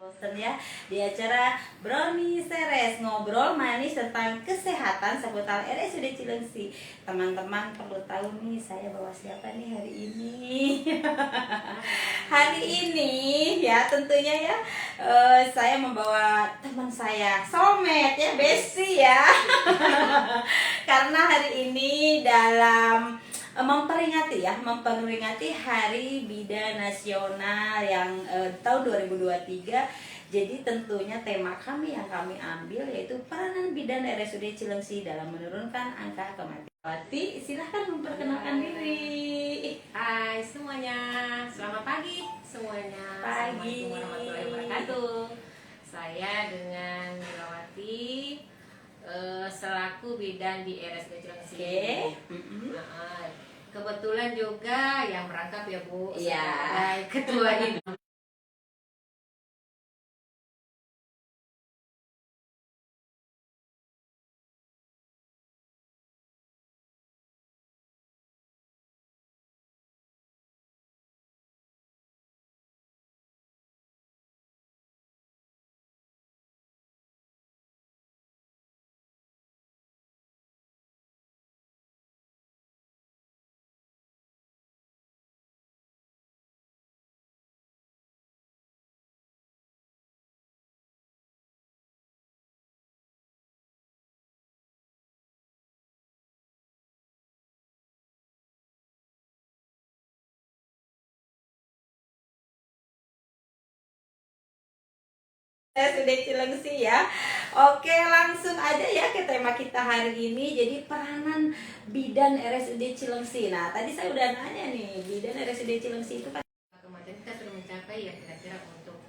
bosen ya di acara Brownie Seres, ngobrol manis tentang kesehatan seputar RSUD Cilengsi. Teman-teman perlu tahu nih saya bawa siapa nih hari ini. Hari ini ya tentunya ya saya membawa teman saya, soulmate ya, bestie ya. Karena hari ini dalam memperingati Hari Bidan Nasional yang tahun 2023. Jadi tentunya tema kami yang kami ambil yaitu peranan bidan RSUD Cilengsi dalam menurunkan angka kematian. Wati, silahkan memperkenalkan diri. Hai semuanya, selamat pagi semuanya. Pagi. Assalamualaikum warahmatullahi wabarakatuh. Saya dengan Milawati selaku bidan di RSUD Cilengsi. Kebetulan juga yang merangkap ya Bu, sebagai ketua ini. Sudah Cilengsi ya. Oke, langsung aja ya ke tema kita hari ini. Jadi peranan bidan RSUD Cilengsi. Nah, tadi saya udah nanya nih, bidan RSUD Cilengsi itu kan Kemarin kita sudah mencapai ya kira-kira untuk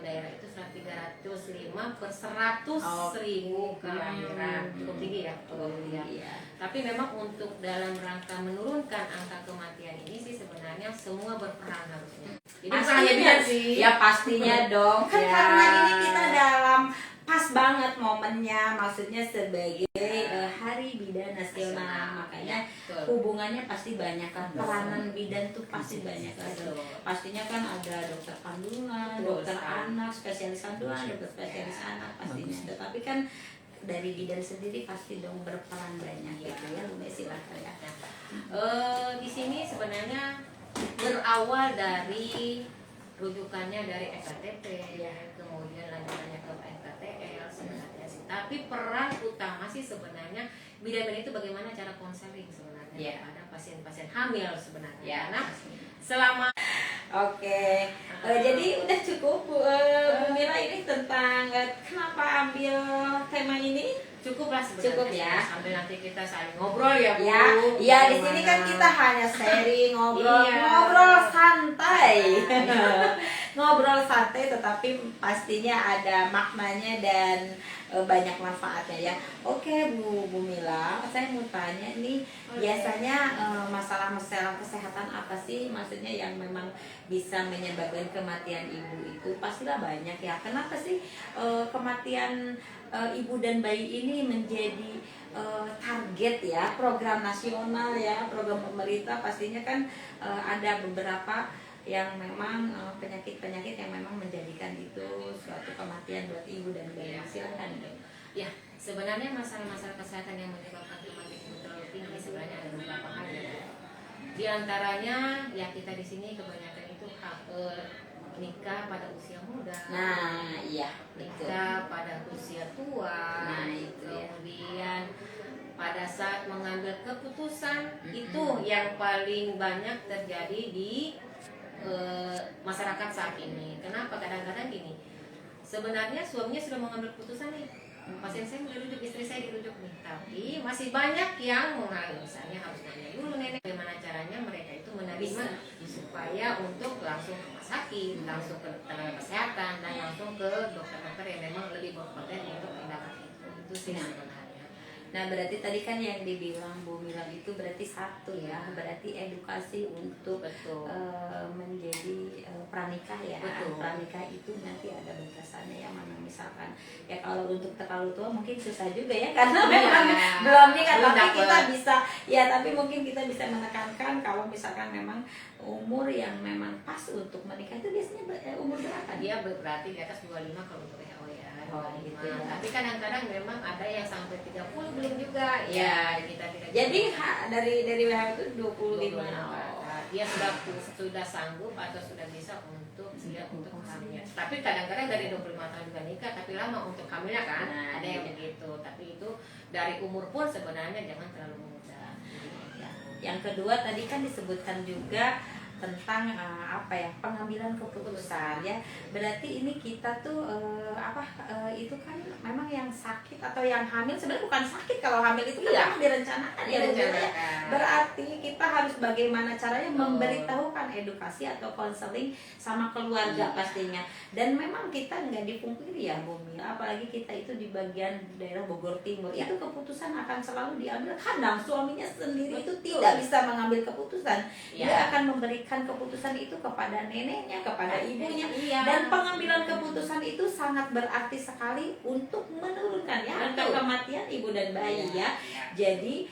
daerah itu 305 per 100.000 kelahiran. Cukup tinggi ya, cukup tinggi. iya. Tapi memang untuk dalam rangka menurunkan angka kematian ini sih sebenarnya semua berperan harusnya. Jadi bukan hanya bidan sih. Ya pastinya dong. Kan Ya. karena ini kita dalam pas banget momennya, maksudnya sebagai Hari Bidan Nasional, makanya Betul. hubungannya pasti banyak kan. Peranan bidan tuh pasti banyak kan. Betul. Pastinya kan ada dokter kandungan, Betul dokter sekali. anak, spesialis kandungan, dokter spesialis anak pastinya. Tetapi kan dari bidan sendiri pasti dong berperan banyak gitu ya, Bu Messi lah ya. Di sini sebenarnya berawal dari rujukannya dari SKTP, kemudian lanjutannya ke NKTL sebenarnya sih. Tapi peran utama sih sebenarnya bidan itu bagaimana cara konseling sebenarnya pada pasien-pasien hamil sebenarnya. Karena selama Oke, jadi udah cukup Bu Mira ini tentang kenapa ambil tema ini? cukup lah sebenarnya. Cukup ya. Sambil nanti kita saling ngobrol ya Bu. Ya di sini kan kita hanya sharing, ngobrol, Iya. ngobrol santai, ngobrol santai, tetapi pastinya ada maknanya dan banyak manfaatnya ya. Oke Bu Mila, saya mau tanya nih, biasanya masalah-masalah kesehatan apa sih, maksudnya yang memang bisa menyebabkan kematian ibu itu? Pastilah banyak ya. Kenapa sih kematian ibu dan bayi ini menjadi target ya program nasional ya, program pemerintah? Pastinya kan ada beberapa yang memang penyakit-penyakit yang memang menjadikan itu suatu kematian buat ibu dan bayi. Silakan dong. Ya, sebenarnya masalah-masalah kesehatan yang menyebabkan kematian ibu terlalu tinggi sebenarnya ada beberapa hal ya. Di antaranya ya kita di sini kebanyakan itu nikah pada usia muda. Nah, iya, betul. Nikah pada usia tua. Nah, itu ya. Kemudian pada saat mengambil keputusan itu yang paling banyak terjadi di masyarakat saat ini. Kenapa? Kadang-kadang gini, sebenarnya suaminya sudah mengambil keputusan nih, pasien saya mau dirujuk, istri saya dirujuk nih, tapi masih banyak yang mengalami, misalnya harus nanya dulu nenek bagaimana caranya mereka itu menerima supaya untuk langsung ke rumah sakit, langsung ke tenaga kesehatan, dan langsung ke dokter-dokter yang memang lebih berpotensi untuk tindakan itu sih sebenarnya. Nah, berarti tadi kan yang dibilang Bu Mila itu berarti satu ya, berarti edukasi untuk Betul. menjadi pranikah ya. Betul. Pranikah itu nanti ada batasannya ya, mana misalkan ya kalau untuk terlalu tua mungkin susah juga ya karena memang belum nikah, Belum tapi dapet. kita bisa ya, tapi mungkin kita bisa menekankan kalau misalkan memang umur yang memang pas untuk menikah itu biasanya umur berapa? Dia berarti di atas 25 kalau untuk WHO ya. Oh, gitu ya. Tapi kadang-kadang memang ada yang sampai 30 belum juga ya, kita tidak. Jadi dari WHO itu 25. Dia sudah sanggup atau sudah bisa untuk siap untuk hamil. Tapi kadang-kadang dari 25 tahun juga nikah tapi lama untuk hamilnya kan. Nah, ada yang begitu. Tapi itu dari umur pun sebenarnya jangan terlalu muda. Ya. Yang kedua tadi kan disebutkan juga tentang pengambilan keputusan ya. Berarti ini kita tuh itu kan memang yang sakit atau yang hamil sebenarnya bukan sakit, kalau hamil itu kan memang direncanakan ya. Berarti kita harus bagaimana caranya memberitahukan edukasi atau konseling sama keluarga pastinya. Dan memang kita nggak dipungkiri ya Bu Mila, apalagi kita itu di bagian daerah Bogor Timur, itu keputusan akan selalu diambil. Kadang suaminya sendiri itu tidak bisa mengambil keputusan. Dia akan memberikan keputusan itu kepada neneknya, kepada ibunya, dan pengambilan keputusan itu sangat berarti sekali untuk menurunkan ya angka kematian ibu dan bayi ya. Jadi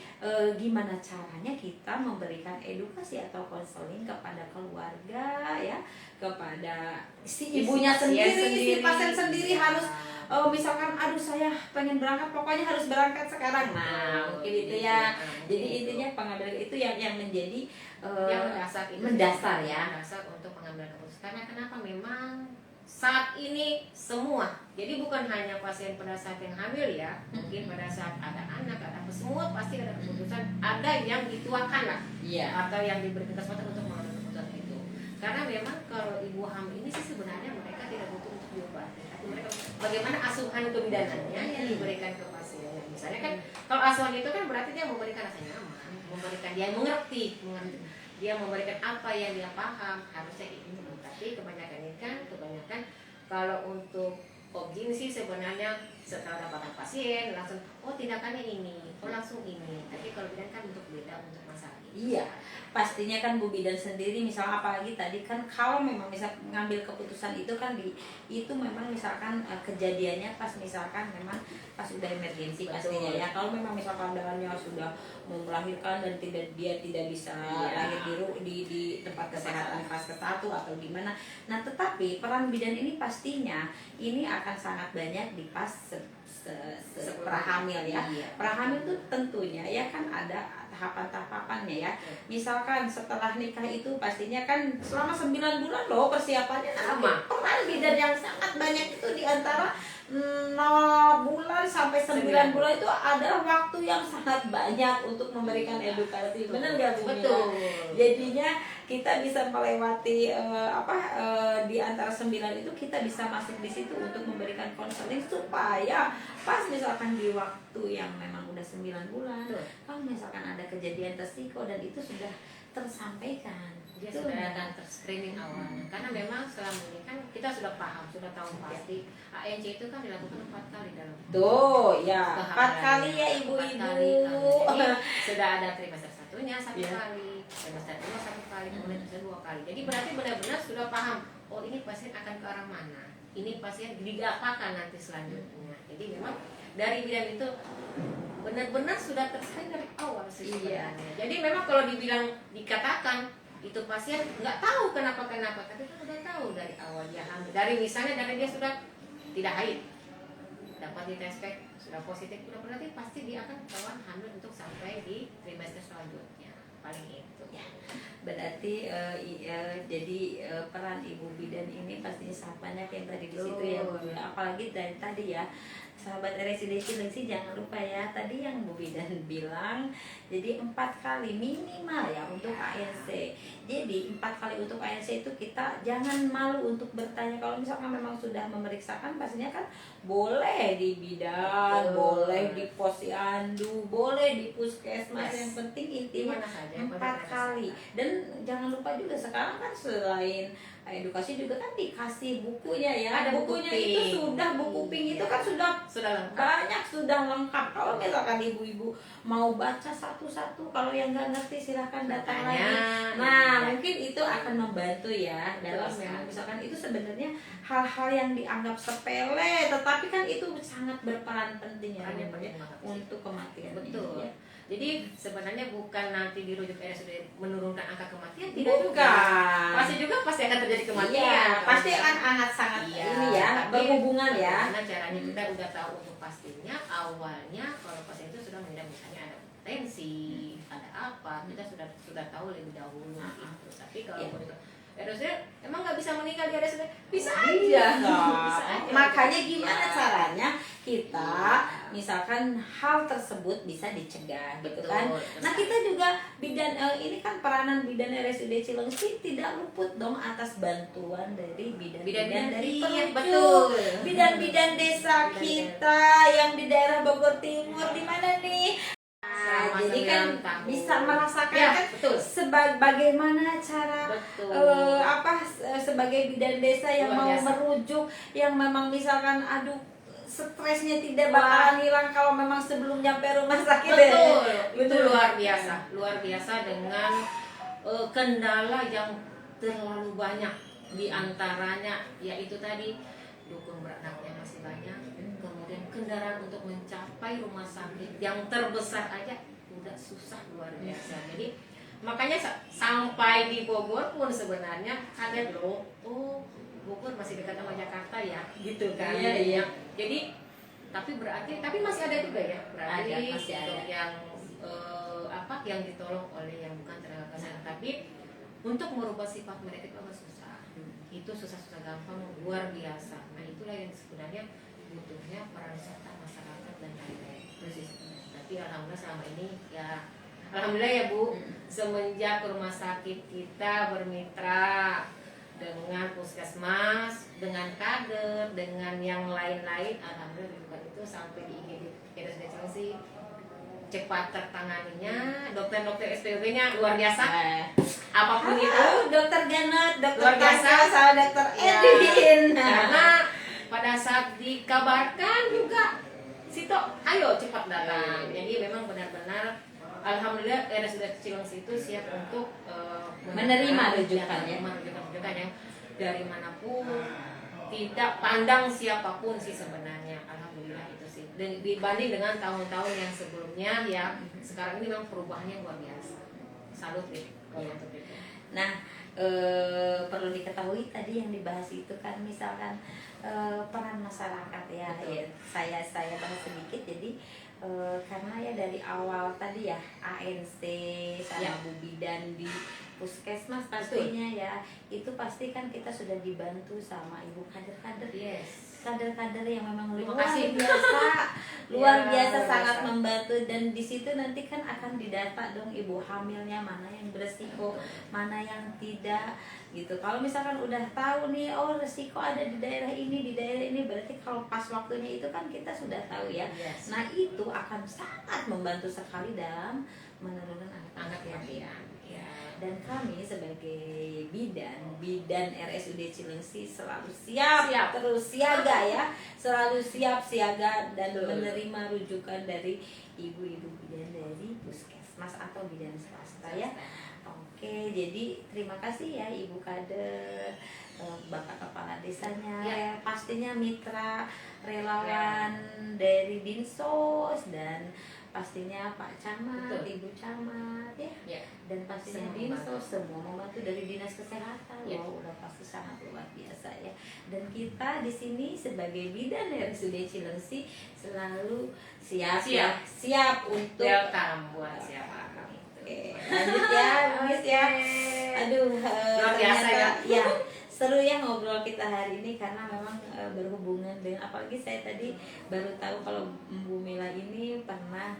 gimana caranya kita memberikan edukasi atau konseling kepada keluarga ya, kepada si ibunya sendiri, si pasien sendiri harus misalkan aduh saya pengen berangkat, pokoknya harus berangkat sekarang. Nah, mungkin itu ya. Jadi intinya pengambilan itu yang menjadi yang mendasar untuk pengambilan keputusan. Karena kenapa? Memang saat ini semua, jadi bukan hanya pasien pada saat yang hamil ya, mungkin pada saat ada anak, ada apa, semua pasti ada keputusan, ada yang dituakan lah, atau yang diberi kesempatan untuk mengambil keputusan itu. Karena memang kalau ibu hamil ini sih sebenarnya mereka tidak butuh untuk diobati, tapi mereka bagaimana asuhan kebidanannya yang diberikan ke pasien. Misalnya kan kalau asuhan itu kan berarti dia memberikan rasa nyaman, memberikan dia mengerti, dia memberikan apa yang dia paham, harusnya itu. Tapi kebanyakan kalau untuk objin sih sebenarnya setelah dapatkan pasien langsung tindakannya ini, langsung ini. Tapi kalau bidan kan untuk beda untuk masalah ini. Iya, pastinya kan Bu Bidan sendiri misalnya, apalagi tadi kan kalau memang bisa mengambil keputusan itu kan itu memang misalkan kejadiannya pas misalkan memang pas udah emergensi pastinya ya. Kalau memang misalkan dalamnya sudah mau melahirkan dan dia tidak bisa lahir di tempat kesehatan fase 1 atau gimana. Nah, tetapi peran bidan ini pastinya ini akan sangat banyak di pas prahamil ya. Prahamil itu tentunya ya kan ada tahapan-tahapannya ya. Misalkan setelah nikah itu pastinya kan selama 9 bulan loh persiapannya. Nah, peran bidan yang sangat banyak itu di antara 0 bulan sampai 9 bulan itu adalah waktu yang sangat banyak untuk memberikan edukasi. Benar nggak Bu Mila? Betul. Jadinya kita bisa melewati di antara 9 itu kita bisa masuk di situ untuk memberikan konseling supaya pas misalkan di waktu yang memang udah 9 bulan kalau misalkan ada kejadian resiko dan itu sudah tersampaikan, dia sudah datang terscreening awalnya. Karena memang selama ini kan kita sudah paham, sudah tahu pasti ANC itu kan dilakukan 4 kali dalam ya 4 kali ya ibu-ibu. Sudah ada trimester 1-nya 1 kali, trimester 2 1 kali, kemudian trimester 2 kali. Jadi berarti benar-benar sudah paham, ini pasien akan ke arah mana, ini pasien diapakan nanti selanjutnya. Jadi memang dari bidan itu benar-benar sudah terscreen dari awal sih sebenarnya. Jadi memang kalau dikatakan itu pasien nggak tahu kenapa, tapi kan udah tahu dari awal dia hamil. Dari misalnya dari dia sudah tidak haid, dapat dites sudah positif, udah berarti pasti dia akan ketahuan hamil untuk sampai di trimester selanjutnya, paling itu. Ya, berarti jadi peran ibu bidan ini pastinya sangat banyak yang tadi di situ ya Bu. Apalagi dari tadi ya sahabat residensi jangan lupa ya tadi yang Bu Bidan bilang, jadi 4 kali minimal ya untuk ANC. Jadi 4 kali untuk ANC itu kita jangan malu untuk bertanya. Kalau misalkan memang sudah memeriksakan pastinya kan boleh di bidan, boleh di posyandu, boleh di puskesmas. Yang penting intinya 4 kali. Dan jangan lupa juga sekarang kan selain edukasi juga kan dikasih bukunya ya. Ada buku bukunya pink. itu sudah buku pink itu kan sudah lengkap. banyak, sudah lengkap. Kalau misalkan ibu-ibu mau baca satu-satu, kalau yang nggak ngerti silahkan datang lagi. Nah, mungkin itu akan membantu ya dalam memang misalkan itu sebenarnya hal-hal yang dianggap sepele, tetapi kan itu sangat berperan penting ya untuk kematian. Betul. Ya. Jadi sebenarnya bukan nanti dirujuk RSUD menurunkan angka kematian, tidak juga. Pasti akan terjadi kematian. Iya, pasti akan sangat ini ya, berhubungan ya. Karena caranya kita udah tahu untuk pastinya awalnya kalau pasien itu sudah mengidap misalnya ada tensi, ada apa, kita sudah tahu lebih dahulu gitu. Tapi kalau RSUD emang nggak bisa meninggal di RSUD, bisa aja. Bisa aja. Makanya gimana caranya kita misalkan hal tersebut bisa dicegah gitu kan. Nah, kita juga bidan ini kan peranan bidan RSUD Cilengsi tidak luput dong atas bantuan dari bidan-bidan dari betul. Bidan-bidan desa kita yang di daerah Bogor Timur di mana nih? Jadi kan bisa merasakan kan bagaimana cara sebagai bidan desa yang mau merujuk, yang memang misalkan aduh stresnya tidak bakalan hilang kalau memang sebelum nyampe rumah sakit. Betul. Itu luar biasa dengan kendala yang terlalu banyak, di antaranya yaitu tadi dukun beranaknya masih banyak, kemudian kendaraan untuk mencapai rumah sakit yang terbesar aja udah susah luar biasa. Jadi makanya sampai di Bogor pun sebenarnya kaget loh, oh Bogor masih dekat sama Jakarta ya, gitu kan. Iya. Jadi tapi masih ada juga ya, berarti masih ada yang yang ditolong oleh yang bukan tenaga kesehatan. Tapi untuk merubah sifat mereka itu agak susah. Itu susah gampang, luar biasa. Nah, itulah yang sebenarnya butuhnya peran serta masyarakat dan RT. Tapi alhamdulillah selama ini ya, alhamdulillah ya Bu, semenjak rumah sakit kita bermitra dengan puskesmas, dengan kader, dengan yang lain-lain, alhamdulillah itu sampai di IGD RSUD Cilengsi cepat tertanganinya, dokter-dokter SPOG-nya luar biasa. Apapun itu, dokter Ganot, dokter luar biasa, sama dokter Edin. Karena pada saat dikabarkan juga, Sito, ayo cepat datang. Jadi memang benar-benar alhamdulillah RSUD Cilengsi itu siap untuk menerima rujukan ya, dari manapun, tidak pandang siapapun sih sebenarnya. Alhamdulillah itu sih. Dan dibanding dengan tahun-tahun yang sebelumnya ya, sekarang ini memang perubahannya luar biasa. Salut deh kalau untuk itu. Nah, perlu diketahui tadi yang dibahas itu kan misalkan peran masyarakat ya, saya bahas sedikit. Jadi karena ya dari awal tadi ya ANC sama Bu Bidan di puskesmas pastinya ya, itu pasti kan kita sudah dibantu sama ibu kader-kader, kader-kader yang memang luar biasa sangat membantu. Dan di situ nanti kan akan didata dong ibu hamilnya mana yang beresiko, mana yang tidak gitu. Kalau misalkan udah tahu nih, oh resiko ada di daerah ini, berarti kalau pas waktunya itu kan kita sudah tahu ya. Nah, itu akan sangat membantu sekali dalam menurunkan angka kematian. Dan kami sebagai bidan RSUD Cilengsi selalu siap terus siaga ya, selalu siap siaga dan menerima rujukan dari ibu-ibu bidan dari puskesmas atau bidan swasta ya. Oke, jadi terima kasih ya Ibu Kader, Bapak Kepala Desanya, pastinya mitra relawan dari Dinsos, dan pastinya Pak Camat, Ibu Camat ya, dan pastinya Dinsos semua membantu dari Dinas Kesehatan. Wow, udah pasti sangat luar biasa ya. Dan kita di sini sebagai bidan RSUD Cilengsi selalu siap untuk welcome buat siapa. Oke, lanjut ya, Miss ya. Aduh, luar biasa ya. Seru ya ngobrol kita hari ini karena memang berhubungan dengan, apalagi saya tadi baru tahu kalau Bu Mila ini pernah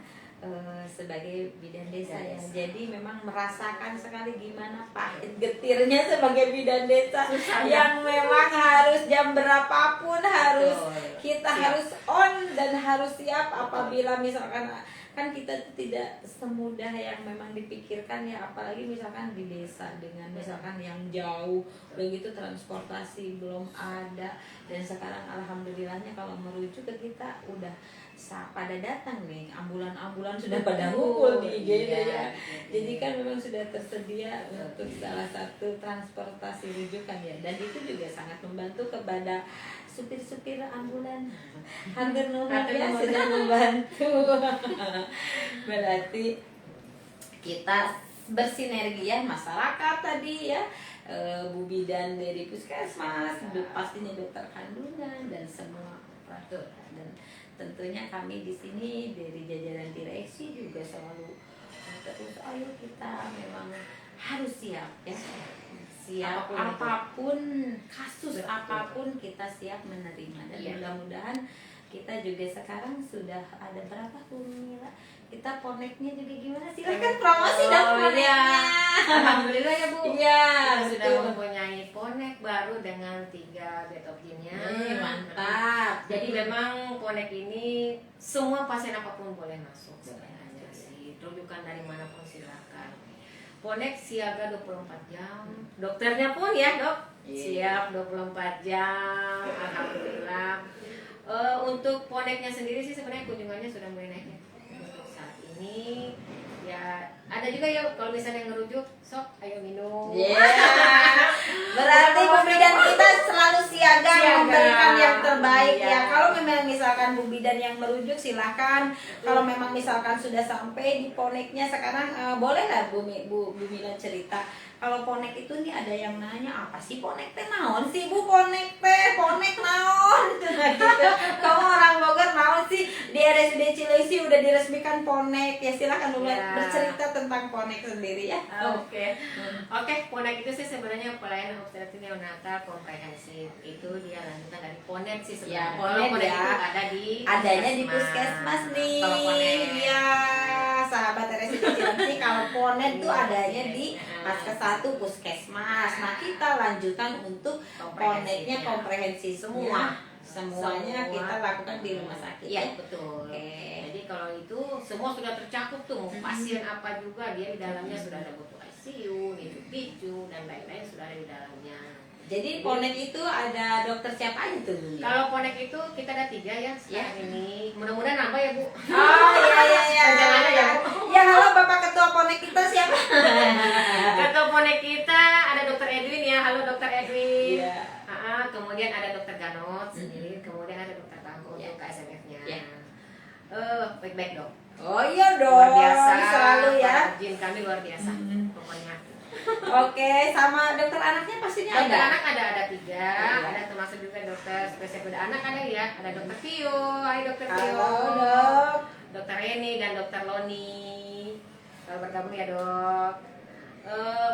sebagai bidan desa ya. Jadi memang merasakan sekali gimana pahit getirnya sebagai bidan desa yang memang harus jam berapapun harus kita harus on dan harus siap apabila misalkan kan kita tuh tidak semudah yang memang dipikirkan ya, apalagi misalkan di desa dengan misalkan yang jauh, begitu transportasi belum ada, dan sekarang alhamdulillahnya kalau merujuk ke kita udah pada datang nih, ambulan-ambulan sudah pada ngumpul di IGD ya. Jadi kan memang sudah tersedia untuk salah satu transportasi rujukan ya, dan itu juga sangat membantu kepada supir-supir ambulan. Hatur nuhun ya sudah membantu. Berarti kita bersinergi ya, masyarakat tadi ya, Bu Bidan dari puskesmas, pastinya dokter kandungan dan semua operator, dan tentunya kami di sini dari jajaran direksi juga selalu terus ayo kita memang harus siap ya, siap apapun kasus. Betul. Apapun kita siap menerima, dan mudah-mudahan kita juga sekarang sudah ada berapa Bu Mila? Kita poneknya juga gimana? Silakan promosi dong poneknya. Alhamdulillah ya Bu. Iya, kita sudah mempunyai ponek baru dengan 3 bed of gym-nya. Mantap. Jadi memang ponek ini semua pasien apapun boleh masuk sebenarnya sih. Rujukan dari manapun silakan. Ponek siaga 24 jam. Dokternya pun ya, Dok. Siap 24 jam. Alhamdulillah. Untuk poneknya sendiri sih sebenarnya kunjungannya sudah mulai naik ya. Untuk saat ini ya ada juga ya kalau misalnya ngerujuk, sok ayo minum. Berarti Bu Bidan kita selalu siaga memberikan yang terbaik ya. Kalau memang misalkan Bu Bidan yang merujuk silahkan. Kalau memang misalkan sudah sampai di poneknya sekarang, bolehlah Bu Mila cerita. Kalau ponek itu nih ada yang nanya, apa sih ponek teh naon sih Bu? Ponek naon gitu. Kamu orang Bogor naon sih? Di RSUD Cilengsi udah diresmikan ponek ya, silakan Bu bercerita tentang ponek sendiri ya. Oke, ponek itu sih sebenarnya pelayanan obstetrik neonatal komprehensif. Itu dia lanjutan dari ponek sih sebenarnya. Ya, ponek ya. itu adanya di puskesmas nih. Iya, sahabat RSUD Cilengsi, kalau ponek itu adanya di Paskes 1 puskesmas. Nah, kita lanjutan untuk poneknya komprehensif semuanya kita lakukan di rumah sakit. Iya, betul. Jadi kalau itu semua sudah tercakup tuh, pasien apa juga dia di dalamnya sudah ada butuh ICU, picu dan lain-lain sudah ada di dalamnya. Jadi ponek itu ada dokter siapa aja tuh? Kalau ponek itu kita ada 3 ya sekarang ini. Mudah-mudahan nambah ya Bu. Oh iya. Rencananya ya Bu. Ya halo Bapak Ketua Ponek kita siapa? Ketua ponek kita ada Dokter Edwin ya. Halo Dokter Edwin. Iya. Kemudian ada Dokter Ganot sendiri. Kemudian ada Dokter Tangko untuk KSMF-nya. Baik-baik Dok. Oh iya dong. Luar biasa. Selalu ya. Jin kami luar biasa. Pokoknya. Oke, sama dokter anaknya pastinya ada. Dokter anak ada 3, ada termasuk juga dokter spesialis pada anak ada ya. Ada Dokter Tio, hai Dokter Tio. Halo Dok. Dokter Reni dan Dokter Loni. Bergabung ya Dok.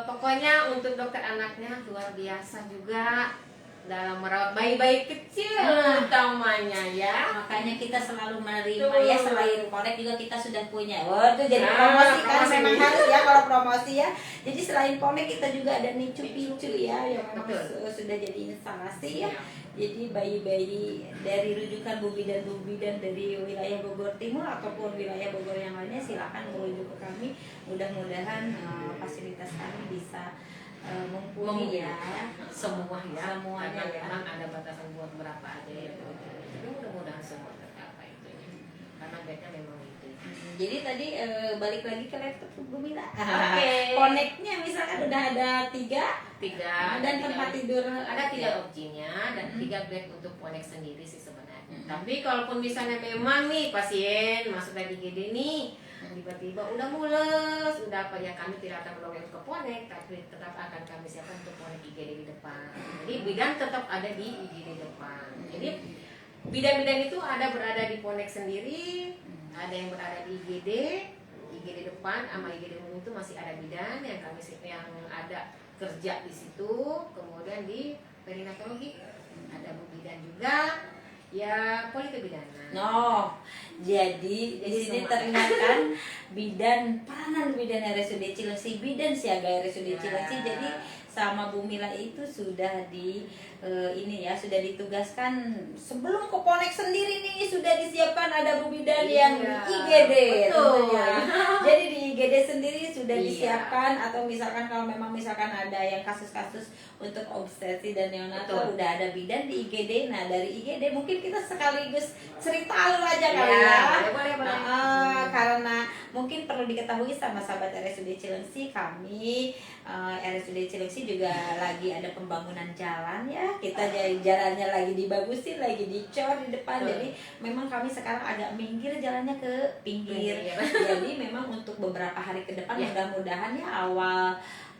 Pokoknya untuk dokter anaknya luar biasa juga dalam merawat bayi-bayi kecil utamanya ya. Makanya kita selalu menerima ya, selain ponek juga kita sudah punya. Oh, itu jadi promosi kan memang harus ya kalau promosi ya. Jadi selain ponek kita juga ada nih picu ya yang memang sudah jadi instalasi ya. Jadi bayi-bayi dari rujukan Bu Bidan dari wilayah Bogor Timur ataupun wilayah Bogor yang lainnya silakan merujuk ke kami. Mudah-mudahan fasilitas kami bisa mumpuni ya semuanya ya. Memang ada batasan buat berapa aja ya. Tapi mudah-mudahan semua tercapai itu karena bednya memang itu. Jadi tadi balik lagi ke laptop Bu Mila. Koneknya misalkan udah ada 3 dan tempat tidur ada 3 opsinya dan 3 bed untuk ponek sendiri sih sebenarnya. Tapi kalaupun misalnya memang nih pasien masuk dari IGD nih tiba-tiba udah mules, udah apa ya, kami tidak akan menolong ke ponek, tapi tetap akan kami siapkan untuk ponek IGD di depan. Jadi bidan tetap ada di IGD depan. Jadi bidan-bidan itu ada berada di ponek sendiri, ada yang berada di IGD depan, sama IGD umum itu masih ada bidan yang kami yang ada kerja di situ. Kemudian di perinatologi ada bu bidan juga. Ya, polikebidanan. Jadi di sini teringatkan peranan bidan RSUD Cilengsi, bidan siaga RSUD Cilengsi. Jadi sama Bu Mila itu sudah di ini ya sudah ditugaskan sebelum ke Ponek sendiri nih sudah disiapkan ada Bu Bidan yang di IGD tentunya. Jadi di IGD sendiri sudah disiapkan, atau misalkan kalau memang misalkan ada yang kasus-kasus untuk obstetrisi dan neonatal udah ada bidan di IGD. Nah dari IGD mungkin kita sekaligus cerita alur aja kali ya. Boleh. Karena mungkin perlu diketahui sama sahabat RSUD Cilengsi, kami RSUD Cilengsi juga lagi ada pembangunan jalan ya. Kita jalannya lagi dibagusin, lagi dicor di depan. Jadi memang kami sekarang agak minggir jalannya ke pinggir. Jadi memang untuk beberapa hari ke depan mudah-mudahan ya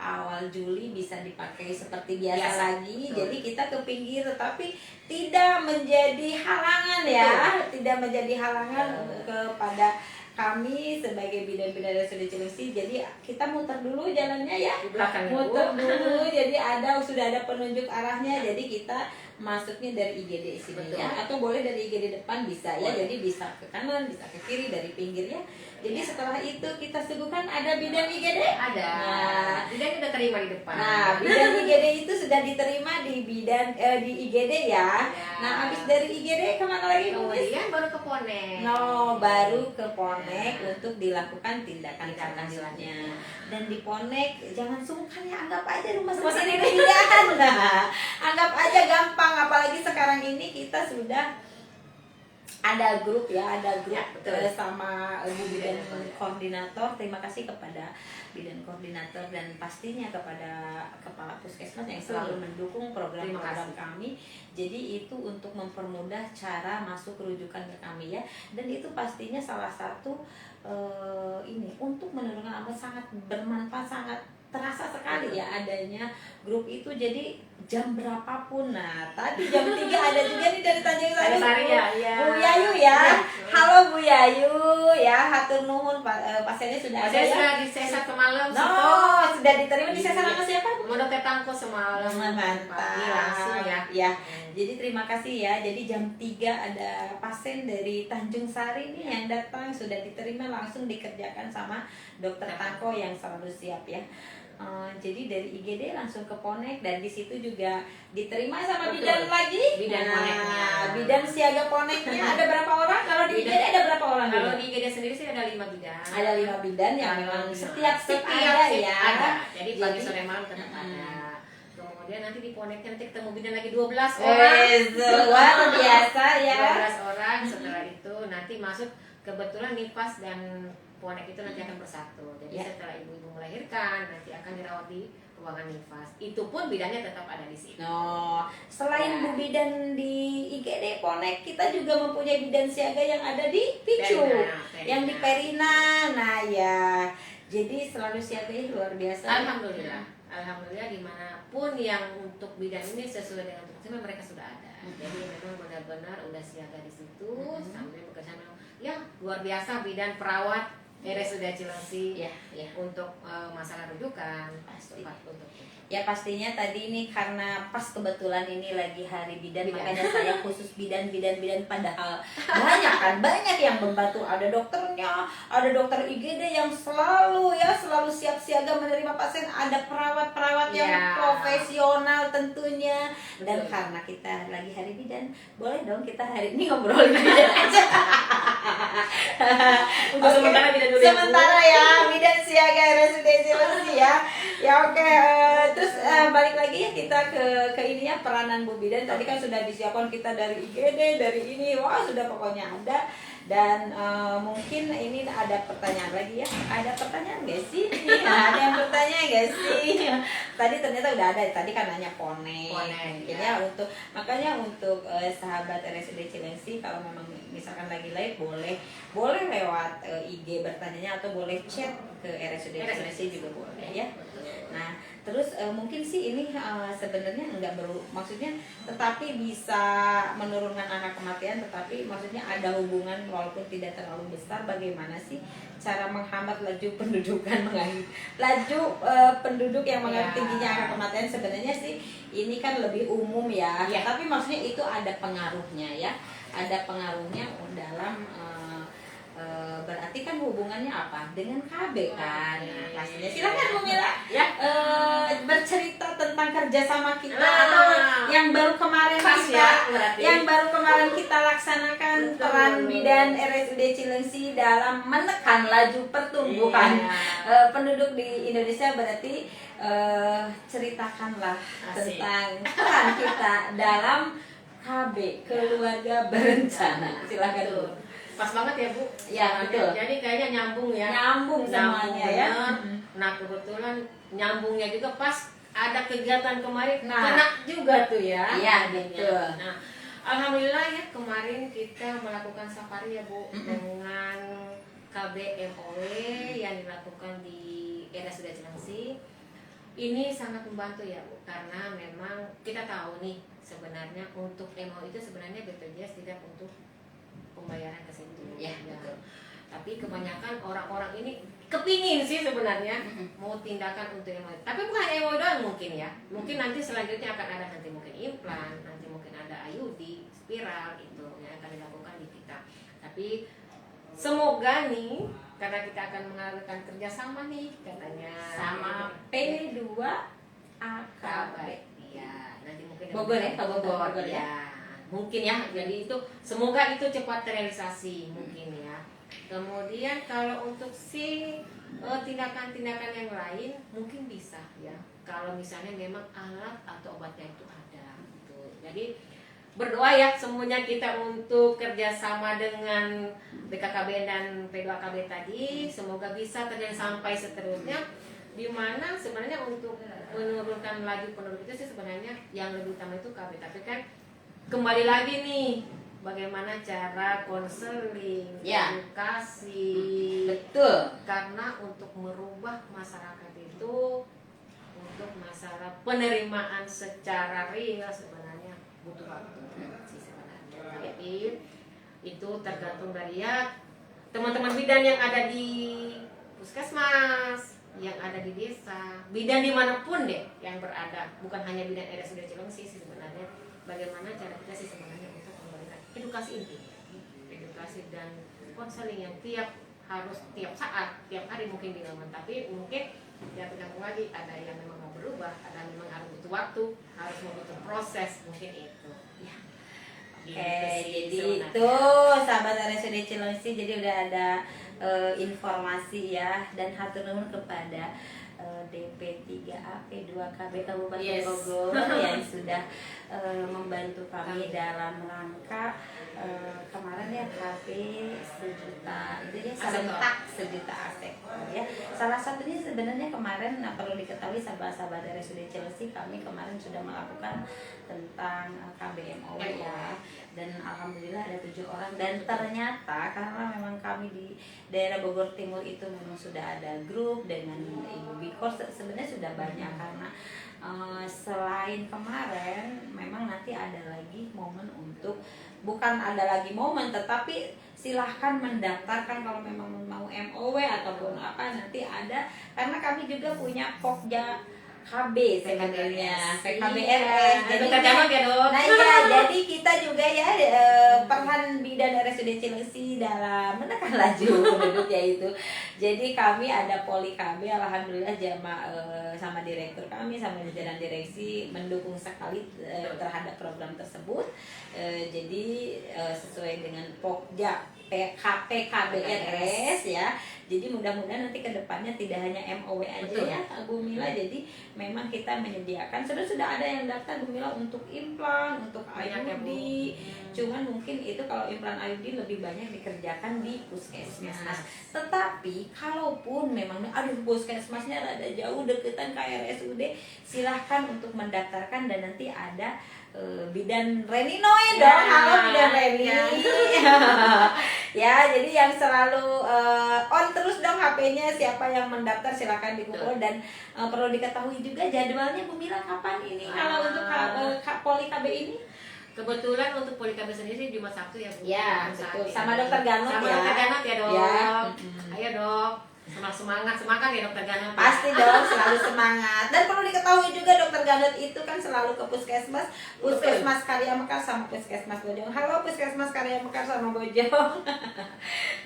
awal Juli bisa dipakai seperti biasa lagi. Jadi kita ke pinggir tetapi tidak menjadi halangan ya. Tidak menjadi halangan kepada kami sebagai bidan-bidan RSUD Cilengsi. Jadi kita muter dulu jalannya ya, muter dulu. Jadi sudah ada penunjuk arahnya. Jadi kita masuknya dari IGD sini ya, atau boleh dari IGD depan bisa ya. Jadi bisa ke kanan, bisa ke kiri dari pinggir ya. Jadi setelah itu kita suguhkan ada bidan IGD. Ada. Nah, bidan udah terima di depan. Nah, bidan IGD itu sudah diterima di di IGD ya. Nah, habis dari IGD kemana lagi Bu? Kemudian baru ke Ponek. Baru ke Ponek untuk dilakukan tindakan selanjutnya. Dan di Ponek jangan sungkan ya, anggap aja rumah sendiri bidan. Nah, anggap aja gampang, apalagi sekarang ini kita sudah ada grup ya, sama Bu Bidan Koordinator. Terima kasih kepada Bidan Koordinator dan pastinya kepada Kepala Puskesmas yang selalu mendukung program-program kami. Jadi itu untuk mempermudah cara masuk rujukan ke kami ya. Dan itu pastinya salah satu ini untuk menurunkan sangat bermanfaat, sangat terasa sekali ya adanya grup itu. Jadi jam berapapun. Nah tadi jam 3 ada juga nih dari Tanjung Sari Bu Yayu ya. Halo Bu Yayu ya, hatur nuhun, pasiennya sudah ada ya. Sudah disesat semalam. Sudah diterima di sesar sama siapa? Mau Dokter Tangko semalam. Mantap langsung ya. Jadi terima kasih ya. Jadi jam 3 ada pasien dari Tanjung Sari nih yang datang, sudah diterima langsung dikerjakan sama Dokter Tangko yang selalu siap ya. Jadi dari IGD langsung ke Ponek, dan di situ juga diterima sama bidan lagi. Bidan Poneknya. Bidan siaga Poneknya ada berapa orang? Kalau di IGD ada berapa orang? Kalau di IGD sendiri sih ada 5 bidan. Ada 5 bidan yang memang setiap shift ada ya. Jadi pagi sore malam tetap ada. Kemudian nanti di Poneknya nanti ketemu bidan lagi 12 orang. Luar biasa ya. 12 orang. Setelah itu nanti masuk, kebetulan Nifas dan Ponek itu nanti akan bersatu. Jadi setelah ibu-ibu melahirkan nanti akan dirawat di ruangan Nifas. Itu pun bidannya tetap ada di sini. Selain Bu Bidan di IGD Ponek, kita juga mempunyai bidan siaga yang ada di Picu, yang di Perina. Nah ya, jadi selalu siaganya luar biasa. Alhamdulillah dimanapun yang untuk bidan ini sesuai dengan tugasnya mereka sudah ada. Jadi memang benar-benar udah siaga di situ sambil bekerja ya luar biasa. Bidan perawat RSUD Cilengsi untuk masalah rujukan untuk ya pastinya tadi ini karena pas kebetulan ini lagi hari bidan, makanya saya khusus bidan padahal banyak yang membantu. Ada dokternya, ada dokter IGD yang selalu siap siaga menerima pasien, ada perawat yang profesional tentunya. Dan karena kita lagi hari bidan, boleh dong kita hari ini ngobrolin bidan aja. Sementara ya bidan siaga RSUD Cilengsi ya. Oke. Terus balik lagi ya kita ke ini ya, peranan Bu Bidan. Tadi kan sudah disiapkan kita dari IGD, dari ini, sudah pokoknya ada. Dan mungkin ini ada pertanyaan lagi ya. Ada pertanyaan gak sih? Ada yang bertanya gak sih? Tadi ternyata udah ada. Tadi kan nanya Ponek. Ya. Makanya untuk sahabat RSUD Cilengsi, kalau memang misalkan lagi live boleh lewat IG bertanya atau boleh chat ke RSUD Cilengsi juga boleh ya. Nah, terus mungkin sih ini sebenarnya maksudnya tetapi bisa menurunkan angka kematian, tetapi maksudnya ada hubungan walaupun tidak terlalu besar. Bagaimana sih cara menghambat laju pendudukan, laju penduduk yang mengalami tingginya angka kematian? Sebenarnya sih ini kan lebih umum ya. Tapi maksudnya itu ada pengaruhnya ya, ada pengaruhnya dalam berarti kan hubungannya apa dengan KB kan? Nah, pastinya Iya. silakan Bu Mila Ya. bercerita tentang kerjasama kita Nah. atau yang baru kemarin Pas kita ya, berarti. yang baru kemarin kita laksanakan Betul. peran bidan RSUD Cilengsi dalam menekan laju pertumbuhan Iya. penduduk di Indonesia. Berarti ceritakanlah Asik. tentang peran kita dalam KB keluarga berencana. Silakan Bu. Betul. Pas banget ya Bu. Ya, betul. Jadi kayaknya nyambung ya. Nyambung semuanya ya. benar. Nah kebetulan nyambungnya juga pas ada kegiatan kemarin Nah. kena juga tuh ya. Iya, Intinya. betul. Nah alhamdulillah ya kemarin kita melakukan safari ya Bu Mm-mm. dengan KBMOW yang dilakukan di RSUD Cilengsi. Ini sangat membantu ya Bu, karena memang kita tahu nih sebenarnya untuk MO itu sebenarnya BPJS tidak untuk pembayaran ke situ. Ya, betul. Tapi kebanyakan orang-orang ini kepingin sih sebenarnya Mm-mm. mau tindakan untuk MO. Tapi bukan MO doang mungkin ya. Mungkin nanti selanjutnya akan ada nanti mungkin implan, nanti mungkin ada IUD, spiral itu yang akan dilakukan di kita. Tapi semoga nih karena kita akan mengadakan kerjasama nih katanya Sama P2 AKB. ya nanti mungkin Bogor ya, Kabupaten Bogor ya. ya mungkin ya jadi itu semoga itu cepat terrealisasi mungkin ya. Kemudian kalau untuk si tindakan-tindakan yang lain mungkin bisa ya kalau misalnya memang alat atau obatnya itu ada gitu. Jadi berdoa ya semuanya kita untuk kerjasama dengan BKKBN dan P2KB tadi semoga bisa terjadi sampai seterusnya di mana sebenarnya untuk menurunkan laju penduduk itu sih sebenarnya yang lebih utama itu KB tapi kan kembali lagi nih bagaimana cara konseling Ya. edukasi Betul. karena untuk merubah masyarakat itu untuk masalah penerimaan secara real sebenarnya butuh waktu sih sebenarnya. Tapi itu tergantung dari ya teman-teman bidan yang ada di puskesmas, yang ada di desa, bidan dimanapun deh yang berada, bukan hanya bidan RSUD Cilengsi sih sebenarnya. Bagaimana cara kita sih sebenarnya untuk memberikan edukasi inti, edukasi dan konseling yang harus tiap saat, tiap hari mungkin dilakukan. Tapi mungkin ya tergantung lagi ada yang memang mau berubah, ada yang memang harus butuh waktu, harus membutuh proses mungkin itu. Ya. Oke, Gitu sih jadi sebenarnya. itu sahabat RSUD Cilengsi, jadi udah ada informasi ya dan hatur nuhun kepada DP3AP 2KB Kabupaten Yes. Bogor yang sudah membantu kami dalam rangka kemarin ya KB sejuta itu ya serentak sejuta aset ya. Salah satunya sebenarnya kemarin perlu diketahui sahabat-sahabat RSUD Cilengsi, kami kemarin sudah melakukan tentang KBMOW ya, dan alhamdulillah ada 7 orang dan ternyata karena memang kami di daerah Bogor Timur itu memang sudah ada grup dengan Ibu Bikor sebenarnya sudah banyak karena selain kemarin memang nanti ada lagi momen untuk bukan ada lagi momen tetapi silahkan mendaftarkan kalau memang mau MOW ataupun apa nanti ada karena kami juga punya Pokja KB sebenarnya PKBRS jadi Dokter Janot ya dok. nah iya jadi kita juga ya peran bidan RSUD Cilengsi dalam menekan laju penduduk yaitu jadi kami ada poli KB alhamdulillah sama direktur kami sama jajaran direksi mendukung sekali terhadap program tersebut. Jadi sesuai dengan Pokja PKBRS ya. Jadi mudah-mudahan nanti kedepannya tidak hanya MOW aja Betul. ya Bu Mila. Jadi memang kita menyediakan sudah ada yang daftar Bu Mila untuk implan, untuk Banyak ya, IUD. Bu. Cuman mungkin itu kalau implan IUD lebih banyak dikerjakan di puskesmas. Puskesmas. Tetapi kalaupun memang aduh puskesmasnya rada jauh deketan ke RSUD, silahkan untuk mendaftarkan dan nanti ada bidan Reni Noe dong. Ya, Halo bidan Reni. ya. Ya, jadi yang selalu on terus dong HP-nya, siapa yang mendaftar silakan dikumpul dan perlu diketahui juga jadwalnya Bu Mila kapan ini kalau untuk poli KB ini? Kebetulan untuk poli KB sendiri Jumat Sabtu ya Bu. Ya, Saat betul. ini. Sama Dokter Ganot Sama ya. Dokter Ganot ya dok. Ya. Ayo dok. Semangat ya Dokter Ganot. Pasti dong, selalu semangat. Dan perlu diketahui juga Dokter Ganot itu kan selalu ke puskesmas Karya Mekar sama puskesmas Bojong. Halo puskesmas Karya Mekar sama Bojong.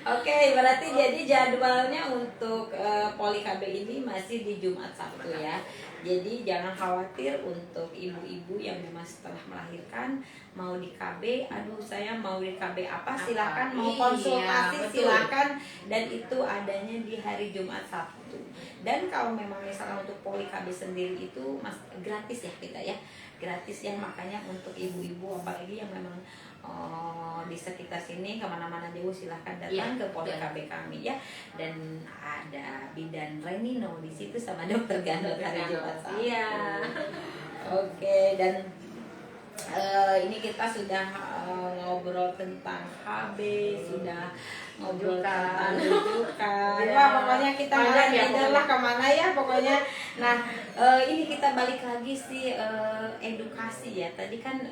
Oke, berarti jadi jadwalnya untuk Poli KB ini masih di Jumat Sabtu ya. Jadi jangan khawatir untuk ibu-ibu yang memang setelah melahirkan mau di KB, aduh saya mau di KB apa, silakan mau Iya, konsultasi betul. silakan, dan itu adanya di hari Jumat Sabtu. Dan kalau memang misalnya untuk Poli KB sendiri itu gratis ya kita ya, gratis ya, makanya untuk ibu-ibu apalagi yang memang di sekitar sini kemana-mana jauh silahkan datang ke Poli KB kami ya. Dan ada bidan Renino di situ sama dokter Gandot hari Jumat Sabtu. Iya. Oke, dan ini kita sudah ngobrol tentang KB, sudah ngobrol tentang rujukan. Ya. Wah, pokoknya kita Banyak ya, ngalor lah kemana ya pokoknya. Nah, ini kita balik lagi sih edukasi ya. Tadi kan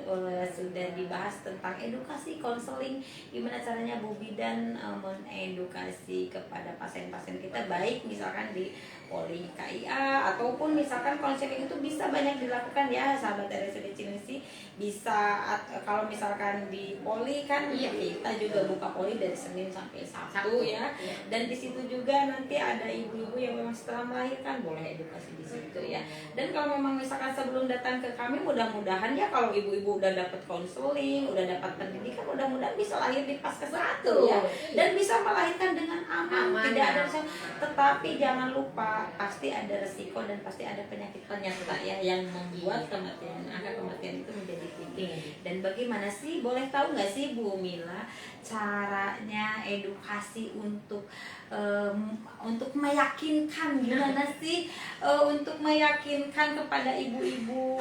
sudah dibahas tentang edukasi, konseling, gimana caranya Bu Bidan mengedukasi kepada pasien-pasien kita, baik misalkan di Poli KIA ataupun misalkan konseling itu bisa banyak dilakukan ya sahabat RSUD Cilengsi. Bisa kalau misalkan di Poli kan kita juga buka Poli dari Senin sampai Sabtu ya. Dan di situ juga nanti ada ibu-ibu yang memang setelah melahirkan boleh edukasi di situ ya. Dan kalau memang misalkan sebelum datang ke kami, mudah-mudahan ya kalau ibu-ibu udah dapat konseling, udah dapat pendidikan, mudah-mudahan bisa lahir di Paskes 1 ya. Dan bisa melahirkan dengan aman, tidak ada tetapi jangan lupa pasti ada resiko dan pasti ada penyakit penyerta ya yang membuat kematian, angka kematian itu menjadi tinggi. Dan bagaimana sih, boleh tahu nggak sih Bu Mila caranya edukasi untuk meyakinkan, gimana sih untuk meyakinkan kepada ibu-ibu,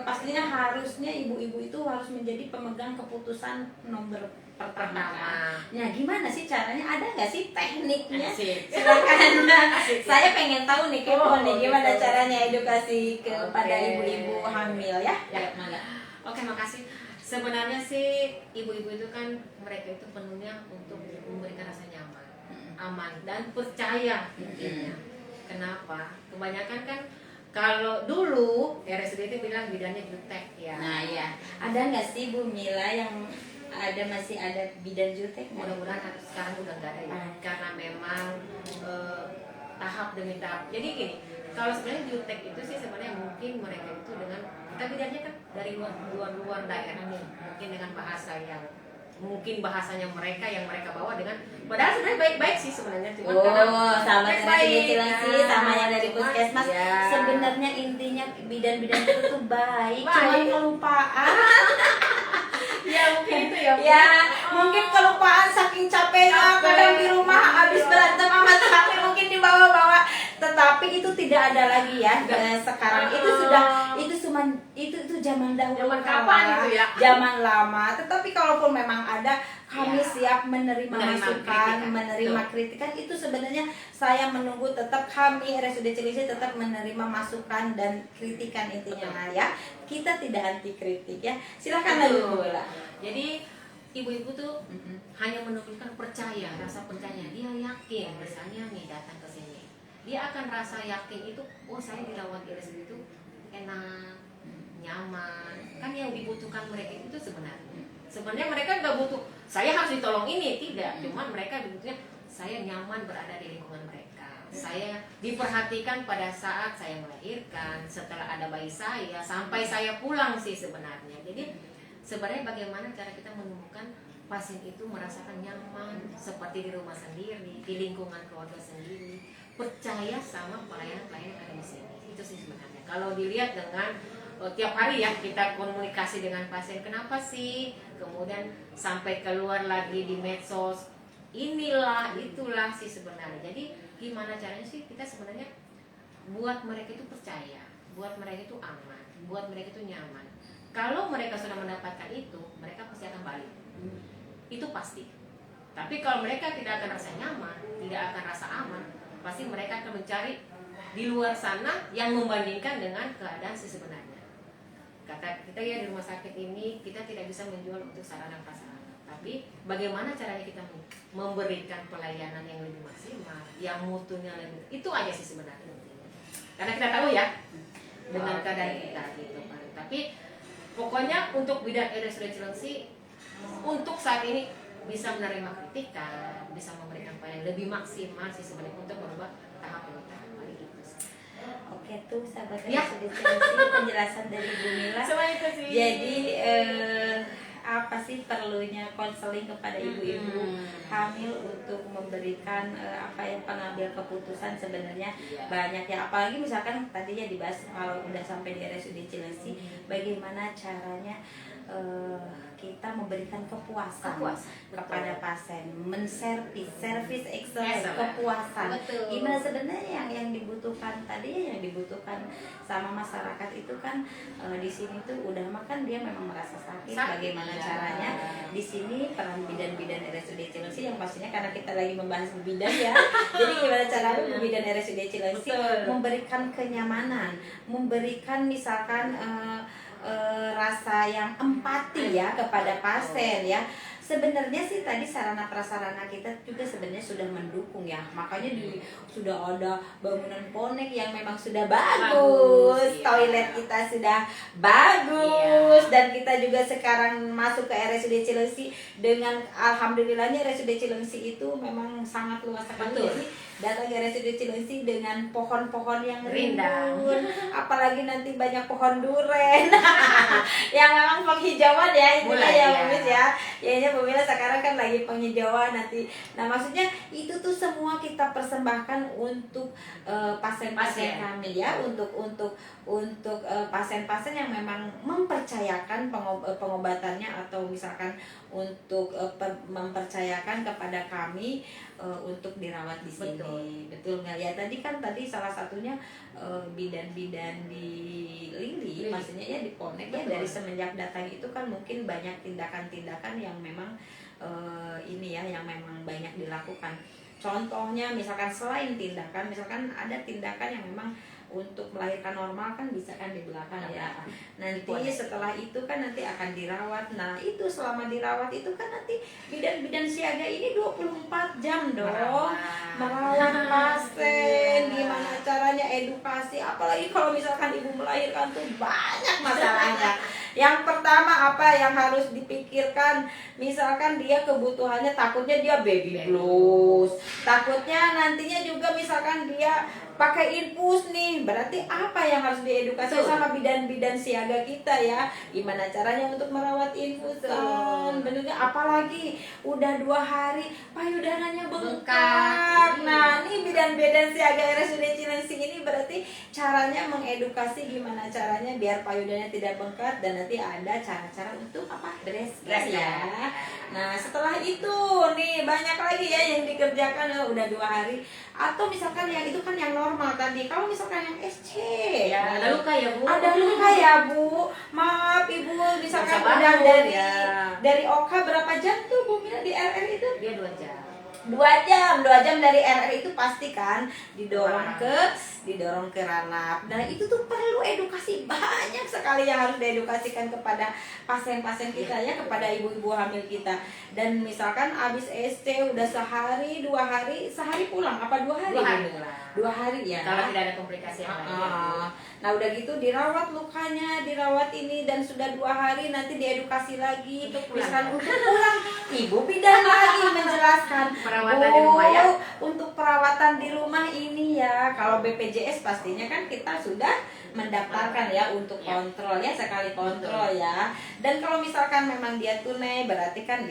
pastinya harusnya ibu-ibu itu harus menjadi pemegang keputusan nomor pertama. Nah, gimana sih caranya? Ada nggak sih tekniknya? Silakan. Saya pengen tahu nih, kepo nih, gimana caranya edukasi kepada ibu-ibu hamil ya? Ya, Mangga. Oke, makasih. Sebenarnya sih ibu-ibu itu kan mereka itu penuhnya untuk memberikan rasa nyaman, aman dan percaya intinya. Kenapa? Kebanyakan kan kalau dulu RSUD itu bilang bidannya jutek ya. Nah ya, ada nggak sih Bu Mila yang masih ada bidan jutek? Mudah-mudahan sekarang udah nggak ada ya. Karena memang tahap demi tahap. Jadi gini, kalau sebenarnya jutek itu sih sebenarnya mungkin mereka itu dengan kita bidannya kan dari luar daerah nih, mungkin dengan bahasa yang mungkin bahasanya mereka yang mereka bawa dengan padahal sebenarnya baik-baik sih sebenarnya, cuma sama baik sama yang dari puskesmas ya. Sebenarnya intinya bidan-bidan itu tuh baik. Cuma kelupaan. Ya mungkin itu ya. Ya, mungkin kelupaan saking capeknya kadang di rumah habis berantem sama suami mungkin dibawa-bawa. Tetapi itu tidak ada lagi ya. Sekarang itu zaman dahulu. Zaman kapan itu ya? Zaman lama. Tetapi kalaupun memang ada, kami Ya. siap menerima masukan, kritikan. menerima kritikan. Itu sebenarnya saya menunggu, tetap kami RSUD Cilengsi tetap menerima masukan dan kritikan intinya ya. Kita tidak anti kritik ya. Silakan lagi Bu Mila. Jadi ibu-ibu tuh hanya menunjukkan percaya, rasa percaya. Dia yakin misalnya nih datang ke sini, dia akan rasa yakin itu, oh saya dirawat di RSUD itu enak, nyaman. Kan yang dibutuhkan mereka itu sebenarnya mereka nggak butuh saya harus ditolong ini, tidak. Cuman mereka butuhnya saya nyaman berada di lingkungan mereka, saya diperhatikan pada saat saya melahirkan, setelah ada bayi saya, sampai saya pulang sih sebenarnya. Jadi sebenarnya bagaimana cara kita menemukan pasien itu merasakan nyaman seperti di rumah sendiri, di lingkungan keluarga sendiri, percaya sama pelayanan-pelayanan yang ada di sini. Itu sih sebenarnya. Kalau dilihat dengan tiap hari ya kita komunikasi dengan pasien, kenapa sih, kemudian sampai keluar lagi di medsos, inilah itulah sih sebenarnya. Jadi gimana caranya sih kita sebenarnya buat mereka itu percaya, buat mereka itu aman, buat mereka itu nyaman. Kalau mereka sudah mendapatkan itu, mereka pasti akan balik. Itu pasti. Tapi kalau mereka tidak akan rasa nyaman, tidak akan rasa aman, pasti mereka akan mencari di luar sana yang membandingkan dengan keadaan sebenarnya. Kata kita ya di rumah sakit ini kita tidak bisa menjual untuk sarana prasarana. Tapi bagaimana caranya kita memberikan pelayanan yang lebih maksimal, yang mutunya lebih, itu aja sih sebenarnya. Karena kita tahu ya dengan keadaan kita gitu kan. Tapi pokoknya untuk bidan RSUD Cilengsi untuk saat ini bisa menerima kritikan, bisa memberikan pelayanan lebih maksimal sih sebenarnya untuk merubah tahap pernikahan gitu. Oke tuh sahabat Ya. RSUD Cilengsi, penjelasan dari Bu Mila. Cuma itu sih. Jadi apa sih perlunya konseling kepada ibu-ibu hamil untuk memberikan apa yang pengambil keputusan sebenarnya Iya. banyak ya, apalagi misalkan tadinya dibahas kalau udah sampai di RSUD Cilengsi bagaimana caranya kita memberikan kepuasan kepada pasien, servis excellence, kepuasan. Betul. Gimana sebenarnya yang dibutuhkan tadi, yang dibutuhkan sama masyarakat itu kan di sini tuh udah makan dia memang merasa sakit. Bagaimana caranya di sini peran bidan-bidan RSUD Cilengsi yang pastinya karena kita lagi membahas bidan ya. Jadi gimana caranya bidan RSUD Cilengsi memberikan kenyamanan, memberikan misalkan rasa yang empati ya kepada pasien ya. Sebenarnya sih tadi sarana prasarana kita juga sebenarnya sudah mendukung ya, makanya sudah ada bangunan ponek yang memang sudah bagus, toilet kita sudah bagus, dan kita juga sekarang masuk ke RSUD Cilengsi dengan alhamdulillahnya RSUD Cilengsi itu memang sangat luas sekali. Jadi datang ke RSUD Cilengsi dengan pohon-pohon yang rimbun, apalagi nanti banyak pohon duren yang memang penghijauan ya itu ya Bumis ya. Ya Bu Mila sekarang kan lagi penghijauan nanti. Nah maksudnya itu tuh semua kita persembahkan untuk pasien-pasien kami ya, untuk pasien-pasien yang memang mempercayakan pengobatannya atau misalkan untuk mempercayakan kepada kami untuk dirawat di sini. Betul nggak ya? Tadi salah satunya bidan-bidan di Lili, maksudnya ya di Ponek ya, dari semenjak datang itu kan mungkin banyak tindakan-tindakan yang memang ini ya, yang memang banyak dilakukan. Contohnya misalkan selain tindakan, misalkan ada tindakan yang memang untuk melahirkan normal kan bisa kan di belakang ya. Nanti setelah itu kan nanti akan dirawat. Nah itu selama dirawat itu kan nanti bidan-bidan siaga ini 24 jam dong merawat pasien. Gimana caranya edukasi, apalagi kalau misalkan ibu melahirkan tuh banyak masalahnya. Yang pertama apa yang harus dipikirkan, misalkan dia kebutuhannya takutnya dia baby blues, takutnya nantinya juga misalkan dia pakai infus nih, berarti apa yang harus diedukasi sama bidan-bidan siaga kita ya, gimana caranya untuk merawat infusan, benernya apalagi udah 2 hari payudaranya bengkak. Nah ini bidan-bidan siaga RSUD Cilengsi ini berarti caranya mengedukasi gimana caranya biar payudaranya tidak bengkak, dan nanti ada cara-cara untuk apa, breastfeed ya. Nah setelah itu nih banyak lagi ya yang dikerjakan ya, udah 2 hari. Atau misalkan yang itu kan yang normal tadi, kalau misalkan yang SC ya, ada luka ya Bu, maaf ibu, misalkan udah dari Oka berapa jam tuh Bu Mila di RR itu? Dia 2 jam. 2 jam dari RR itu pasti kan didorong ke ranap. Nah itu tuh perlu edukasi, banyak sekali yang harus diedukasikan kepada pasien-pasien kita ya, kepada ibu-ibu hamil kita. Dan misalkan abis SC udah sehari 2 hari, sehari pulang apa 2 hari? 2 hari ya. Kalau tidak ada komplikasi yang lain. Nah udah gitu dirawat lukanya, dirawat ini, dan sudah 2 hari nanti diedukasi lagi untuk pulang. Ibu bidan lagi menjelaskan perawatan di rumah ya. Untuk perawatan di rumah ini ya, kalau BPJS pastinya kan kita sudah mendaftarkan ya untuk kontrol ya, sekali kontrol ya. Dan kalau misalkan memang dia tunai berarti kan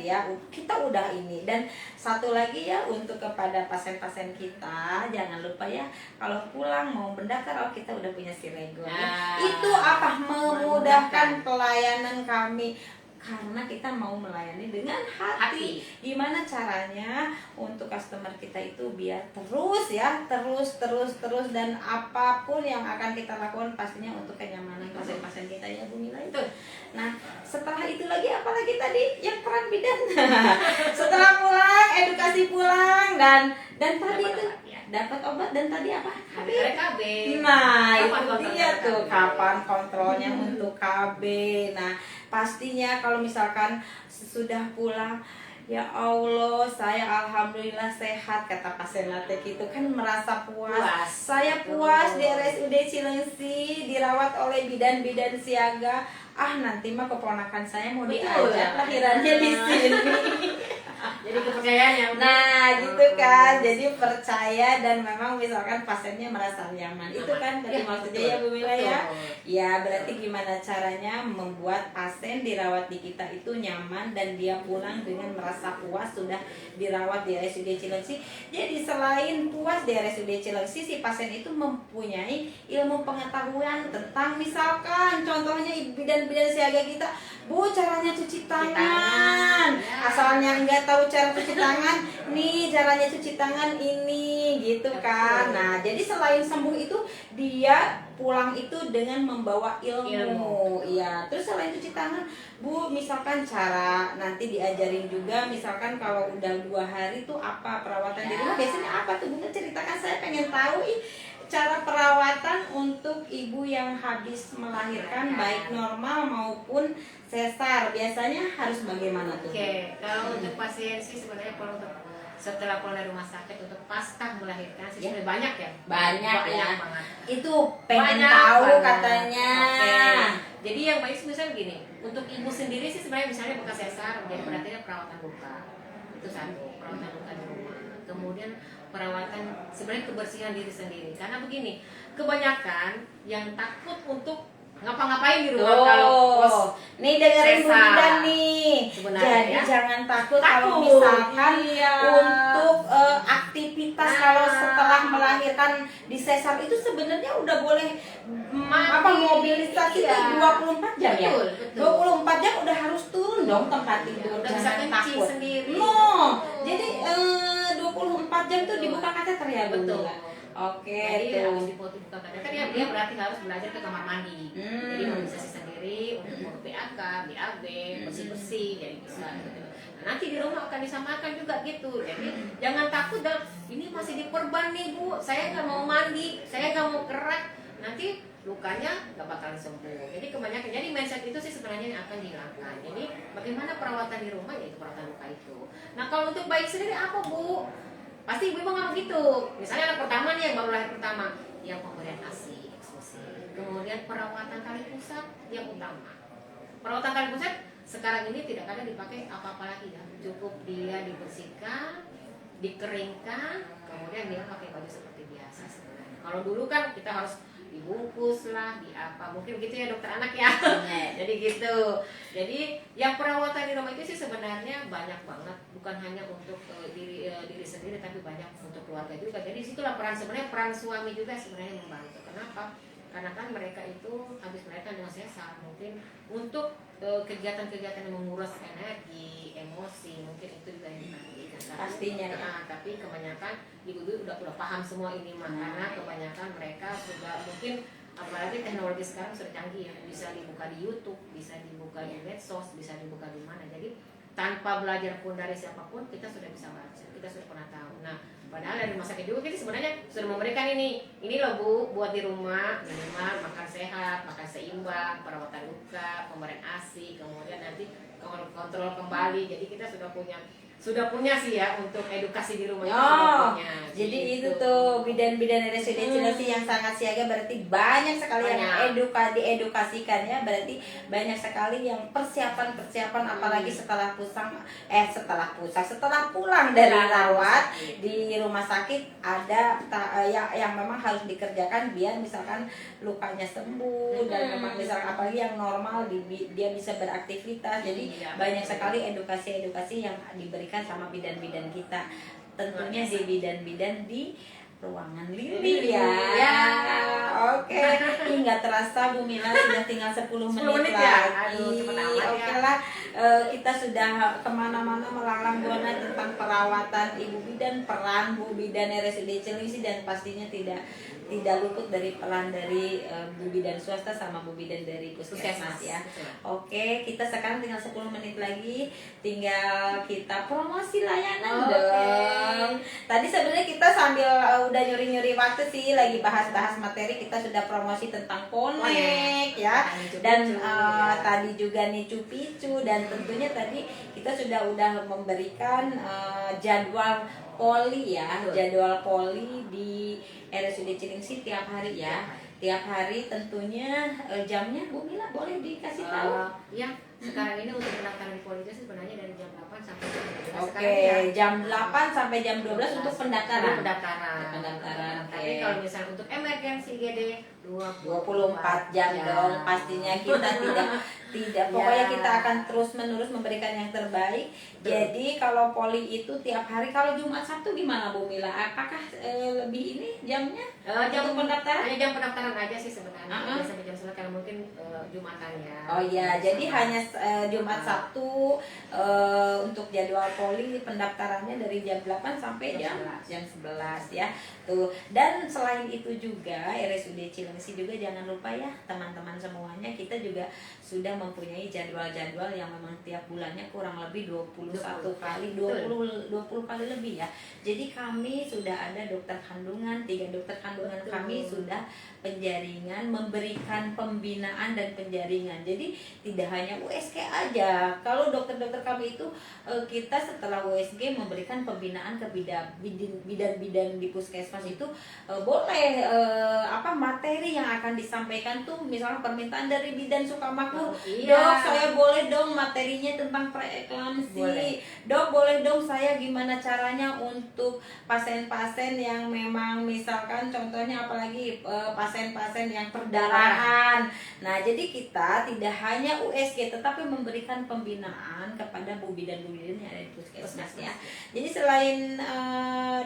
kita udah ini. Dan satu lagi ya untuk kepada pasien-pasien kita, jangan lupa ya kalau pulang mau mendaftar, kita udah punya Sirego ya. Itu apa, memudahkan pelayanan kami karena kita mau melayani dengan hati. Gimana caranya untuk customer kita itu biar terus dan apapun yang akan kita lakukan pastinya untuk kenyamanan pasien-pasien kita ya Bu Mila itu. Nah setelah itu lagi apalagi tadi yang peran bidan setelah pulang, edukasi pulang, dan tadi itu dapat obat, dan tadi apa? KB. Nah itu dia tuh kapan kontrolnya untuk KB. Nah pastinya kalau misalkan sudah pulang, ya Allah saya alhamdulillah sehat, kata pasien latek itu kan merasa puas. Saya puas di RSUD Cilengsi dirawat oleh bidan-bidan siaga. Nanti mah keponakan saya mau diajak lahirannya di sini. Jadi kepercayaannya. Nah, gitu kan. Jadi percaya dan memang misalkan pasiennya merasa nyaman. Itu kan tadi Ya, maksudnya betul, ya Bu Mila ya. betul. Ya, berarti gimana caranya membuat pasien dirawat di kita itu nyaman dan dia pulang dengan merasa puas sudah dirawat di RSUD Cilengsi. Jadi selain puas di RSUD Cilengsi, si pasien itu mempunyai ilmu pengetahuan tentang misalkan contohnya bidan-bidan siaga kita, Bu, caranya cuci tangan. Ya. Asalnya nggak tahu cara cuci tangan, nih caranya cuci tangan ini, gitu kan. Nah, jadi selain sembuh itu dia pulang itu dengan membawa ilmu. Iya. Terus selain cuci tangan, Bu, misalkan cara nanti diajarin juga, misalkan kalau udah 2 hari tuh apa perawatan di rumah biasanya apa tuh, Bu? Ceritakan, saya pengen tahu cara perawatan untuk ibu yang habis melahirkan baik normal maupun sesar biasanya harus bagaimana tuh? Oke, kalau untuk pasien sih sebenarnya kalau untuk setelah pulang dari rumah sakit untuk pasca melahirkan sih sebenarnya banyak ya. Banyak ya. Banget. Itu pengen Banyak tahu banget. katanya. Oke. Jadi yang baik sih misalnya begini, untuk ibu sendiri sih sebenarnya misalnya bekas sesar, jadi berarti perawatan luka. Itu satu, perawatan luka di rumah. Kemudian perawatan sebenarnya kebersihan diri sendiri. Karena begini, kebanyakan yang takut untuk ngapa-ngapain di rumah kalau pos nih dengerin Bu sesar. Bidan nih. Sebenarnya Jadi ya. jangan takut kalau Takut. misalkan Iya. untuk aktivitas kalau setelah melahirkan di sesar itu sebenarnya udah boleh apa mobilisasi Iya. itu 24 jam ya. Betul, betul. 24 jam udah harus turun dong tempat tidur. Udah bisa Jangan kencing takut. sendiri. No. Betul. Jadi 24 jam tuh dibuka kateter ya Bu Betul. Mila? Oke, Jadi tuh. harus dibuka kateter ya, dia berarti harus belajar ke kamar mandi. Jadi mobilisasi sendiri untuk mau BAK, BAB, bersih-bersih, jadi bisa gitu. Nah, nanti di rumah akan disamakan juga gitu. Jadi jangan takut dan ini masih diperban nih Bu, saya nggak mau mandi, saya nggak mau gerak, nanti lukanya nggak bakalan sembuh. Jadi kebanyakan, jadi mindset itu sih sebenarnya yang akan dihilangkan. Jadi bagaimana perawatan di rumah, yaitu perawatan luka itu. Nah kalau untuk bayi sendiri apa Bu? Pasti ibu ngomong gitu. Misalnya anak pertama nih yang baru lahir pertama, yang pemberian ASI, eksklusi. Kemudian perawatan tali pusat yang utama. Perawatan tali pusat sekarang ini tidak ada dipakai apa-apa lagi ya. Cukup dia dibersihkan, dikeringkan, kemudian dia pakai baju seperti biasa sebenarnya. Kalau dulu kan kita harus dibungkus lah, di apa, mungkin begitu ya dokter anak ya. Jadi gitu. Jadi yang perawatan di rumah itu sih sebenarnya banyak banget, bukan hanya untuk diri sendiri tapi banyak untuk keluarga juga. Jadi situlah peran sebenarnya, peran suami juga sebenarnya membantu. Kenapa? Karena kan mereka itu habis melahirkan dengan sesar, mungkin untuk kegiatan-kegiatan yang menguras energi, emosi, mungkin itu juga yang diperhatikan. Pastinya ya. Tapi kebanyakan ibu-ibu udah paham semua ini mah, karena kebanyakan mereka sudah mungkin, apalagi teknologi sekarang sudah canggih ya, bisa dibuka di YouTube, bisa dibuka di medsos, bisa dibuka di mana. Jadi tanpa belajar pun dari siapapun kita sudah bisa baca, kita sudah pernah tahu. Nah padahal dari rumah sakit juga kita sebenarnya sudah memberikan ini loh Bu, buat di rumah minimal makan sehat, makan seimbang, perawatan luka, pemberian ASI, kemudian nanti kontrol kembali. Jadi kita sudah punya sih ya untuk edukasi di rumah. Jadi itu tuh bidan-bidan RSUD Cilengsi yang sangat siaga, berarti banyak sekali yang diedukasikan ya, berarti banyak sekali yang persiapan apalagi setelah pulang dari rawat di rumah sakit ada yang memang harus dikerjakan biar misalkan lukanya sembuh dan memang misalkan apalagi yang normal dia bisa beraktivitas. Jadi banyak sekali edukasi yang diberikan sama bidan-bidan kita, tentunya di bidan-bidan di ruangan Lili ya. Oke. Nggak terasa Bu Mila sudah tinggal 10 menit lagi. Oke lah, kita sudah kemana-mana melanglang buana tentang perawatan ibu bidan, peran Bu Bidan RSUD Cilengsi, dan pastinya tidak luput dari peran dari Bu Bidan swasta sama Bu Bidan dari puskesmas ya. Oke, kita sekarang tinggal 10 menit lagi, tinggal kita promosi layanan dong. Tadi sebenarnya kita sambil udah nyuri-nyuri waktu sih, lagi bahas-bahas materi, kita sudah promosi tentang Connect ya, dan tadi juga nih Cupicu, dan tentunya tadi kita udah memberikan jadwal poli ya, jadwal poli di RSUD Cilengsi tiap hari ya. Tiap hari tentunya jamnya Bu Mila boleh dikasih tahu? Ya, sekarang ini untuk pendaftaran poli itu sebenarnya dari jam 8 sampai jam 12. Oke, sekarang ya jam 8 sampai jam 12 untuk pendaftaran. Pendaftaran. Tapi Oke. kalau misalnya untuk emergency IGD 24 jam dong, pastinya kita tidak pokoknya kita akan terus menerus memberikan yang terbaik. Jadi kalau poli itu tiap hari, kalau Jumat Sabtu gimana Bu Mila? Apakah lebih ini jamnya? Jam Untuk pendaftaran? hanya jam pendaftaran aja sih sebenarnya. Sampai jam 11 karena mungkin Jumatan ya. Oh iya, jadi hanya Jumat Sabtu untuk jadwal poli pendaftarannya dari jam 8 sampai jam 11 ya. Tuh. Dan selain itu juga RSUD Cilengsi juga jangan lupa ya teman-teman semuanya, kita juga sudah mempunyai jadwal-jadwal yang memang tiap bulannya kurang lebih 21 kali, 20 kali lebih ya. Jadi kami sudah ada dokter kandungan, 3 dokter kandungan kami sudah penjaringan, memberikan pembinaan dan penjaringan. Jadi tidak hanya USG aja. Kalau dokter-dokter kami itu kita setelah USG memberikan pembinaan ke bidan-bidan di puskesmas itu boleh materi yang akan disampaikan tuh misalnya permintaan dari bidan Sukamakmur. Dok, saya boleh dong materinya tentang preeklamsi. Dok, boleh dong saya gimana caranya untuk pasien-pasien yang memang misalkan contohnya apalagi pasien-pasien yang perdarahan. Nah, jadi kita tidak hanya USG tetapi memberikan pembinaan kepada bu bidan yang ada di puskesmas ya. Jadi selain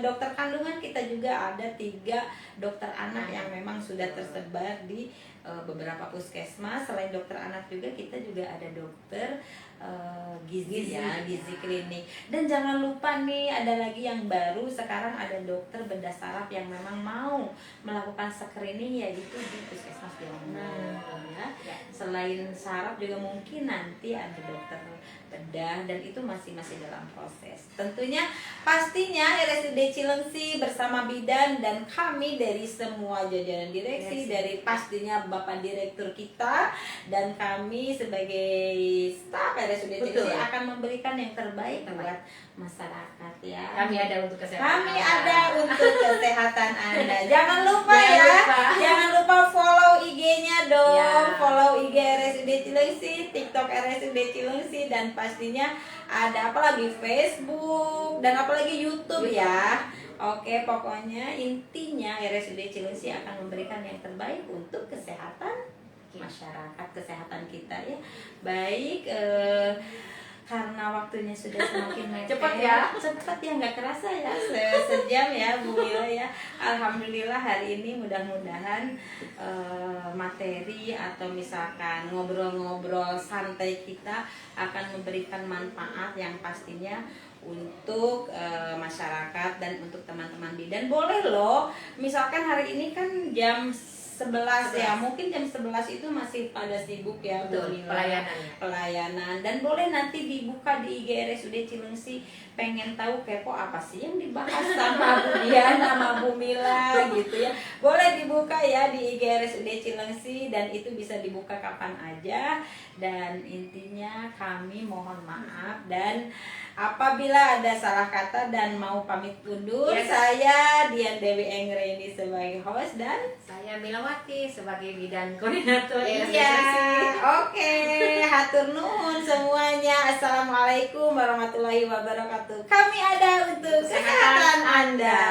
dokter kandungan, kita juga ada 3 dokter anak yang memang sudah tersebar di beberapa puskesmas. Selain dokter anak juga kita juga ada dokter gizi ya, gizi klinik. Dan jangan lupa nih ada lagi yang baru sekarang, ada dokter bedah saraf yang memang mau melakukan screening yaitu di puskesmas Jombang ya. Selain saraf juga mungkin nanti ada dokter bedah dan itu masih dalam proses. Tentunya pastinya RSUD Cilengsi bersama bidan dan kami dari semua jajaran direksi, dari pastinya Bapak Direktur kita dan kami sebagai staf RSUD Cilengsi akan memberikan yang terbaik buat masyarakat ya. Kami ada untuk kesehatan. Kami ada untuk kesehatan Anda. Jangan lupa jangan lupa follow IG-nya dong. Ya. Follow IG RSUD Cilengsi, TikTok RSUD Cilengsi, dan pastinya ada apalagi Facebook dan apalagi YouTube ya. Oke, pokoknya intinya RSUD Cilengsi akan memberikan yang terbaik untuk kesehatan masyarakat, kesehatan kita ya. Baik, karena waktunya sudah semakin mepet. Cepat ya, nggak kerasa ya, sejam ya Bu Mila ya. Alhamdulillah hari ini mudah-mudahan materi atau misalkan ngobrol-ngobrol santai kita akan memberikan manfaat yang pastinya untuk masyarakat dan untuk teman-teman bidan. Boleh loh, misalkan hari ini kan jam 11 ya, mungkin jam 11 itu masih pada sibuk ya. Betul, pelayanan dan boleh nanti dibuka di IG RSUD Cilengsi. Pengen tahu kepo apa sih yang dibahas sama Bu Dian sama Bu Mila gitu ya, boleh dibuka ya di IG RSUD Cilengsi dan itu bisa dibuka kapan aja. Dan intinya kami mohon maaf dan apabila ada salah kata dan mau pamit undur. Saya Dian Dewi Enggreni sebagai host dan saya Milawati sebagai bidan koordinator. Iya, oke. Hatur nuhun semuanya. Assalamualaikum warahmatullahi wabarakatuh. Kami ada untuk kesehatan Anda.